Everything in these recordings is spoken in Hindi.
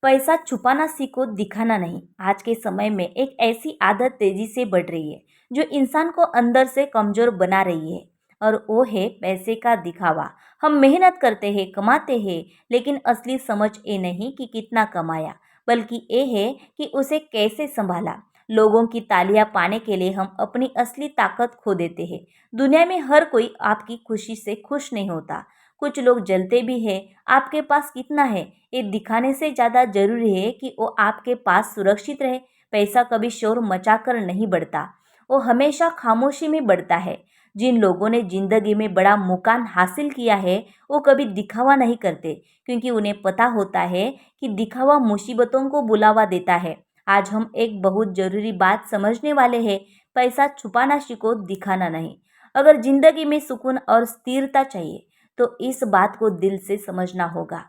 पैसा छुपाना सीखो, दिखाना नहीं। आज के समय में एक ऐसी आदत तेजी से बढ़ रही है जो इंसान को अंदर से कमजोर बना रही है, और वो है पैसे का दिखावा। हम मेहनत करते हैं, कमाते हैं, लेकिन असली समझ ये नहीं कि कितना कमाया, बल्कि ये है कि उसे कैसे संभाला। लोगों की तालियां पाने के लिए हम अपनी असली ताकत खो देते हैं। दुनिया में हर कोई आपकी खुशी से खुश नहीं होता। कुछ लोग जलते भी हैं। आपके पास कितना है ये दिखाने से ज़्यादा जरूरी है कि वो आपके पास सुरक्षित रहे। पैसा कभी शोर मचाकर नहीं बढ़ता, वो हमेशा खामोशी में बढ़ता है। जिन लोगों ने जिंदगी में बड़ा मुकाम हासिल किया है वो कभी दिखावा नहीं करते, क्योंकि उन्हें पता होता है कि दिखावा मुसीबतों को बुलावा देता है। आज हम एक बहुत जरूरी बात समझने वाले हैं। पैसा छुपाना सीखो, दिखाना नहीं। अगर जिंदगी में सुकून और स्थिरता चाहिए तो इस बात को दिल से समझना होगा।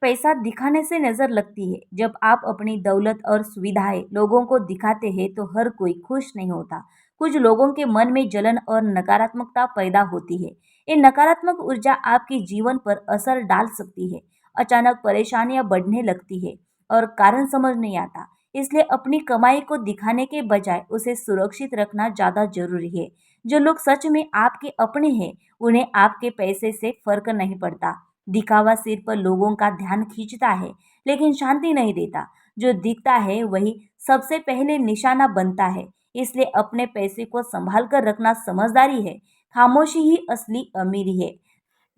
पैसा दिखाने से नजर लगती है। जब आप अपनी दौलत और सुविधाएं लोगों को दिखाते हैं तो हर कोई खुश नहीं होता। कुछ लोगों के मन में जलन और नकारात्मकता पैदा होती है। ये नकारात्मक ऊर्जा आपके जीवन पर असर डाल सकती है। अचानक परेशानियां बढ़ने लगती है और कारण समझ नहीं आता। इसलिए अपनी कमाई को दिखाने के बजाय उसे सुरक्षित रखना ज्यादा जरूरी है। जो लोग सच में आपके अपने हैं उन्हें आपके पैसे से फर्क नहीं पड़ता। दिखावा सिर पर लोगों का ध्यान खींचता है, लेकिन शांति नहीं देता। जो दिखता है वही सबसे पहले निशाना बनता है। इसलिए अपने पैसे को संभाल कर रखना समझदारी है। खामोशी ही असली अमीरी है।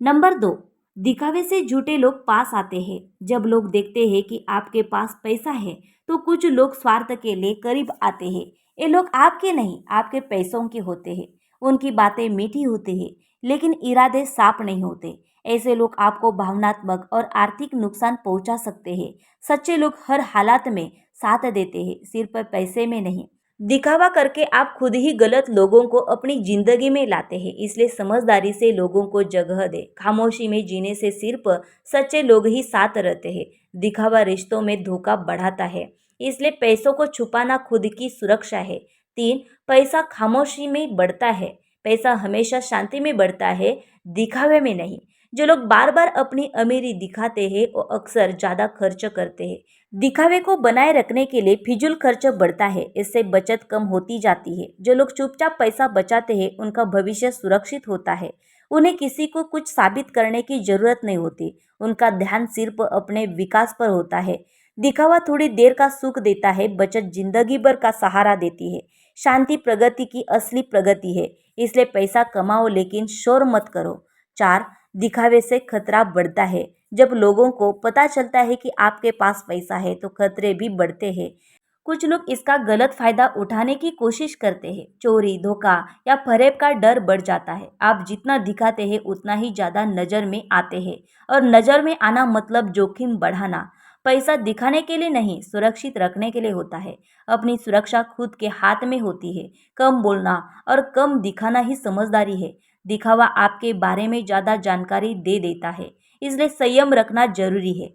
नंबर 2, दिखावे से झूठे लोग पास आते हैं। जब लोग देखते हैं कि आपके पास पैसा है तो कुछ लोग स्वार्थ के लिए करीब आते हैं। ये लोग आपके नहीं, आपके पैसों के होते हैं। उनकी बातें मीठी होती है, लेकिन इरादे साफ नहीं होते। ऐसे लोग आपको भावनात्मक और आर्थिक नुकसान पहुंचा सकते हैं। सच्चे लोग हर हालात में साथ देते हैं, सिर्फ पैसे में नहीं। दिखावा करके आप खुद ही गलत लोगों को अपनी जिंदगी में लाते हैं। इसलिए समझदारी से लोगों को जगह दे। खामोशी में जीने से सिर्फ सच्चे लोग ही साथ रहते हैं। दिखावा रिश्तों में धोखा बढ़ाता है, इसलिए पैसों को छुपाना खुद की सुरक्षा है। 3, पैसा खामोशी में बढ़ता है। पैसा हमेशा शांति में बढ़ता है, दिखावे में नहीं। जो लोग बार बार अपनी अमीरी दिखाते हैं वो अक्सर ज्यादा खर्च करते हैं। दिखावे को बनाए रखने के लिए फिजूल खर्च बढ़ता है, इससे बचत कम होती जाती है। जो लोग चुपचाप पैसा बचाते हैं उनका भविष्य सुरक्षित होता है। उन्हें किसी को कुछ साबित करने की जरूरत नहीं होती। उनका ध्यान सिर्फ अपने विकास पर होता है। दिखावा थोड़ी देर का सुख देता है, बचत जिंदगी भर का सहारा देती है। शांति प्रगति की असली प्रगति है। इसलिए पैसा कमाओ लेकिन शोर मत करो। 4, दिखावे से खतरा बढ़ता है। जब लोगों को पता चलता है कि आपके पास पैसा है तो खतरे भी बढ़ते हैं। कुछ लोग इसका गलत फायदा उठाने की कोशिश करते हैं। चोरी, धोखा या फरेब का डर बढ़ जाता है। आप जितना दिखाते हैं उतना ही ज्यादा नजर में आते हैं, और नजर में आना मतलब जोखिम बढ़ाना। पैसा दिखाने के लिए नहीं, सुरक्षित रखने के लिए होता है। अपनी सुरक्षा खुद के हाथ में होती है। कम बोलना और कम दिखाना ही समझदारी है। दिखावा आपके बारे में ज्यादा जानकारी दे देता है, इसलिए संयम रखना जरूरी है।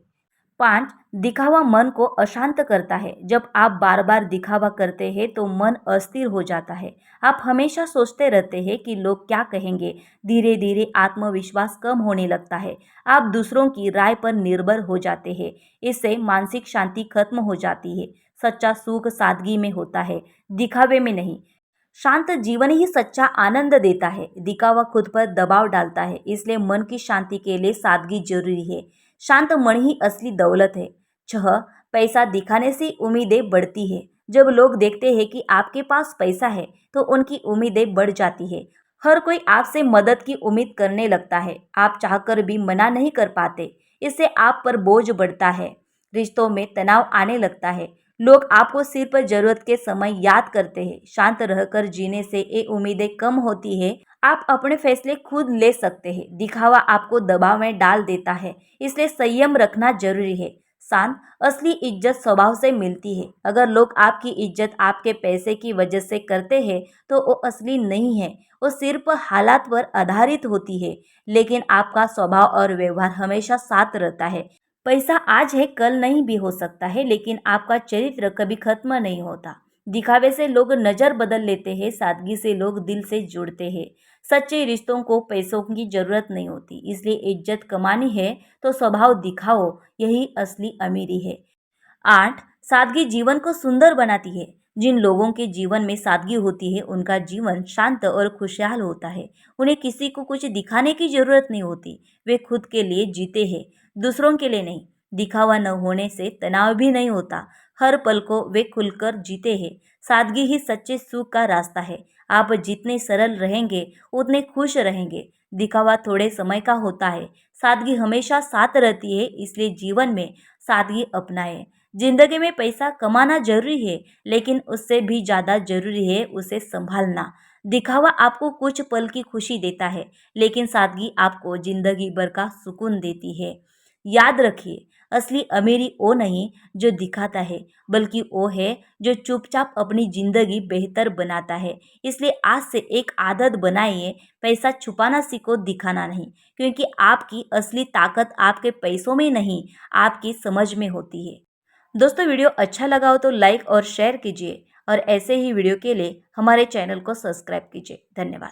5, दिखावा मन को अशांत करता है। जब आप बार बार दिखावा करते हैं तो मन अस्थिर हो जाता है। आप हमेशा सोचते रहते हैं कि लोग क्या कहेंगे। धीरे धीरे आत्मविश्वास कम होने लगता है। आप दूसरों की राय पर निर्भर हो जाते हैं। इससे मानसिक शांति खत्म हो जाती है। सच्चा सुख सादगी में होता है, दिखावे में नहीं। शांत जीवन ही सच्चा आनंद देता है। दिखावा खुद पर दबाव डालता है, इसलिए मन की शांति के लिए सादगी जरूरी है। शांत मन ही असली दौलत है। 6, पैसा दिखाने से उम्मीदें बढ़ती है। जब लोग देखते हैं कि आपके पास पैसा है तो उनकी उम्मीदें बढ़ जाती है। हर कोई आपसे मदद की उम्मीद करने लगता है। आप चाहकर भी मना नहीं कर पाते। इससे आप पर बोझ बढ़ता है। रिश्तों में तनाव आने लगता है। लोग आपको सिर्फ जरूरत के समय याद करते हैं। शांत रहकर जीने से ये उम्मीदें कम होती है। आप अपने फैसले खुद ले सकते हैं। दिखावा आपको दबाव में डाल देता है, इसलिए संयम रखना जरूरी है। शांत असली इज्जत स्वभाव से मिलती है। अगर लोग आपकी इज्जत आपके पैसे की वजह से करते हैं तो वो असली नहीं है, वो सिर्फ हालात पर आधारित होती है। लेकिन आपका स्वभाव और व्यवहार हमेशा साथ रहता है। पैसा आज है, कल नहीं भी हो सकता है, लेकिन आपका चरित्र कभी खत्म नहीं होता। दिखावे से लोग नजर बदल लेते हैं, सादगी से लोग दिल से जुड़ते हैं। सच्चे रिश्तों को पैसों की जरूरत नहीं होती। इसलिए इज्जत कमानी है तो स्वभाव दिखाओ, यही असली अमीरी है। 8. सादगी जीवन को सुंदर बनाती है। जिन लोगों के जीवन में सादगी होती है उनका जीवन शांत और खुशहाल होता है। उन्हें किसी को कुछ दिखाने की जरूरत नहीं होती। वे खुद के लिए जीते हैं, दूसरों के लिए नहीं। दिखावा न होने से तनाव भी नहीं होता। हर पल को वे खुलकर जीते हैं। सादगी ही सच्चे सुख का रास्ता है। आप जितने सरल रहेंगे उतने खुश रहेंगे। दिखावा थोड़े समय का होता है, सादगी हमेशा साथ रहती है। इसलिए जीवन में सादगी अपनाएं। जिंदगी में पैसा कमाना जरूरी है, लेकिन उससे भी ज्यादा जरूरी है उसे संभालना। दिखावा आपको कुछ पल की खुशी देता है, लेकिन सादगी आपको जिंदगी भर का सुकून देती है। याद रखिए, असली अमीरी वो नहीं जो दिखाता है, बल्कि वो है जो चुपचाप अपनी जिंदगी बेहतर बनाता है। इसलिए आज से एक आदत बनाइए, पैसा छुपाना सीखो, दिखाना नहीं। क्योंकि आपकी असली ताकत आपके पैसों में नहीं, आपकी समझ में होती है। दोस्तों, वीडियो अच्छा लगा हो तो लाइक और शेयर कीजिए और ऐसे ही वीडियो के लिए हमारे चैनल को सब्सक्राइब कीजिए। धन्यवाद।